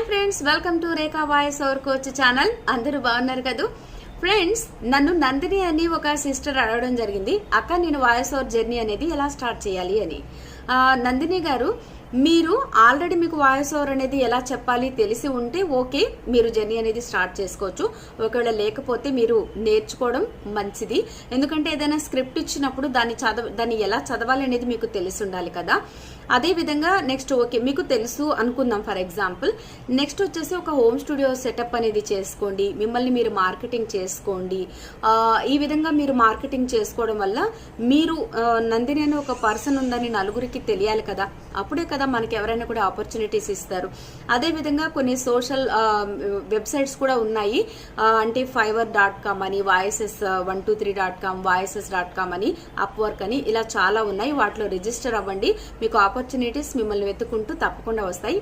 Friends, welcome to Rekha voice over coach channel. అందరూ బాగున్నారు కదా ఫ్రెండ్స్? నన్ను నందిని అని ఒక సిస్టర్ అడగడం జరిగింది, అక్క నేను వాయిస్ ఓవర్ జర్నీ అనేది ఎలా స్టార్ట్ చేయాలి అని. నందిని గారు, మీరు ఆల్రెడీ మీకు వాయిస్ ఓవర్ అనేది ఎలా చెప్పాలి తెలిసి ఉంటే ఓకే, మీరు జర్నీ అనేది స్టార్ట్ చేసుకోవచ్చు. ఒకవేళ లేకపోతే మీరు నేర్చుకోవడం మంచిది. ఎందుకంటే ఏదైనా స్క్రిప్ట్ ఇచ్చినప్పుడు దాన్ని ఎలా చదవాలి అనేది మీకు తెలిసి ఉండాలి కదా. అదే విధంగా నెక్స్ట్ ఓకే మీకు తెలుసు అనుకుందాం ఫర్ ఎగ్జాంపుల్. నెక్స్ట్ వచ్చేసి ఒక హోమ్ స్టూడియో సెటప్ అనేది చేసుకోండి, మిమ్మల్ని మీరు మార్కెటింగ్ చేసుకోండి. ఈ విధంగా మీరు మార్కెటింగ్ చేసుకోవడం వల్ల మీరు నందిని అనే ఒక పర్సన్ ఉందని నలుగురికి తెలియాలి కదా. అప్పుడే కదా మనకి ఎవరైనా కూడా ఆపర్చునిటీస్ ఇస్తారు. అదే విధంగా కొన్ని సోషల్ వెబ్సైట్స్ కూడా ఉన్నాయి, అంటే fiverr.com అని, voices123.com, voices.com అని, upwork అని, ఇలా చాలా ఉన్నాయి. వాటిలో రిజిస్టర్ అవ్వండి. మీకు ఆపర్చునిటీస్ మిమ్మల్ని వెతుకుంటూ తప్పకుండా వస్తాయి.